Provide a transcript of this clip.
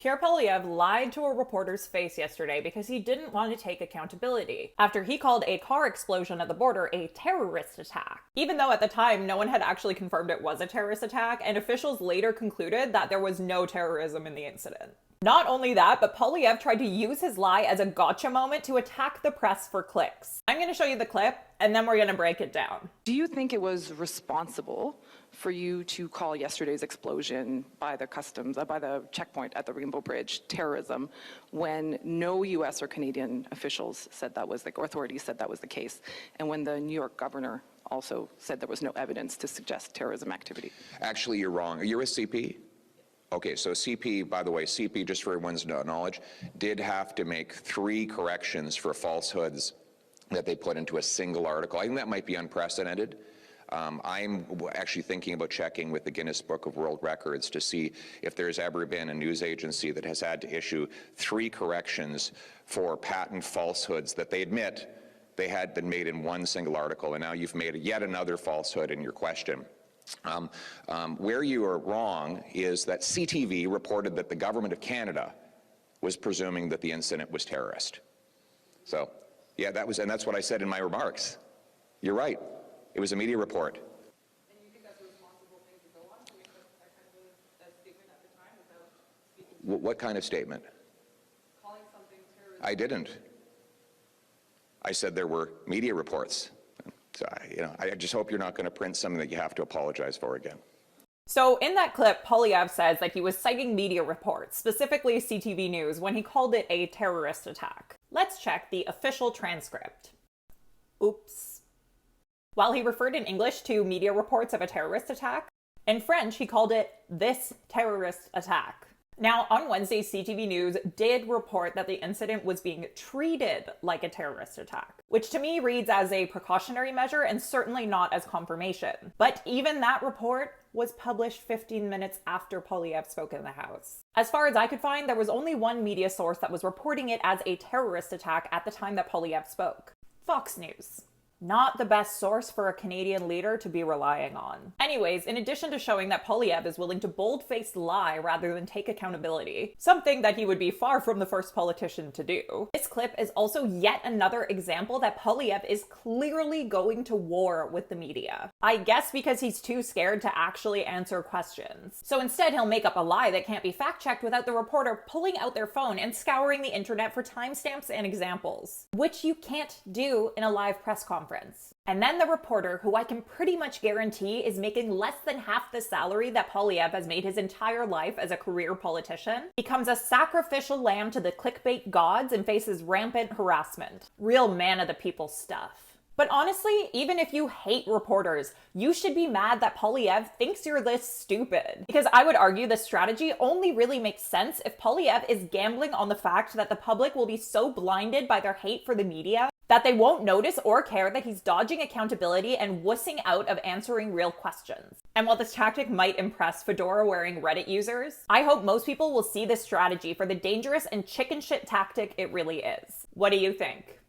Pierre Poilievre lied to a reporter's face yesterday because he didn't want to take accountability, after he called a car explosion at the border a terrorist attack. Even though at the time no one had actually confirmed it was a terrorist attack, and officials later concluded that there was no terrorism in the incident. Not only that, but Poilievre tried to use his lie as a gotcha moment to attack the press for clicks. I'm going to show you the clip, and then we're going to break it down. Do you think it was responsible for you to call yesterday's explosion by the customs, by the checkpoint at the Rainbow Bridge terrorism, when no U.S. or Canadian officials said that was or authorities said that was the case, and when the New York governor also said there was no evidence to suggest terrorism activity? Actually, you're wrong. You're a CP? Okay, so CP, by the way, CP, just for everyone's knowledge, did have to make 3 corrections for falsehoods that they put into a single article. I think that might be unprecedented. I'm actually thinking about checking with the Guinness Book of World Records to see if there's ever been a news agency that has had to issue 3 corrections for patent falsehoods that they admit they had been made in one single article, and now you've made yet another falsehood in your question. Where you are wrong is that CTV reported that the government of Canada was presuming that the incident was terrorist. So, yeah, and that's what I said in my remarks. You're right. It was a media report. And you think that's a responsible thing to go on? To make that kind of a statement at the time without speaking? What kind of statement? Calling something terrorist? I didn't. I said there were media reports. So, I just hope you're not going to print something that you have to apologize for again. So in that clip, Poilievre says that he was citing media reports, specifically CTV News, when he called it a terrorist attack. Let's check the official transcript. Oops. While he referred in English to media reports of a terrorist attack, in French he called it this terrorist attack. Now, on Wednesday, CTV News did report that the incident was being treated like a terrorist attack, which to me reads as a precautionary measure and certainly not as confirmation. But even that report was published 15 minutes after Poilievre spoke in the House. As far as I could find, there was only one media source that was reporting it as a terrorist attack at the time that Poilievre spoke: Fox News. Not the best source for a Canadian leader to be relying on. Anyways, in addition to showing that Poilievre is willing to bold-faced lie rather than take accountability, something that he would be far from the first politician to do, this clip is also yet another example that Poilievre is clearly going to war with the media. I guess because he's too scared to actually answer questions. So instead, he'll make up a lie that can't be fact-checked without the reporter pulling out their phone and scouring the internet for timestamps and examples, which you can't do in a live press conference. And then the reporter, who I can pretty much guarantee is making less than half the salary that Poilievre has made his entire life as a career politician, becomes a sacrificial lamb to the clickbait gods and faces rampant harassment. Real man of the people stuff. But honestly, even if you hate reporters, you should be mad that Poilievre thinks you're this stupid. Because I would argue this strategy only really makes sense if Poilievre is gambling on the fact that the public will be so blinded by their hate for the media that they won't notice or care that he's dodging accountability and wussing out of answering real questions. And while this tactic might impress fedora-wearing Reddit users, I hope most people will see this strategy for the dangerous and chicken shit tactic it really is. What do you think?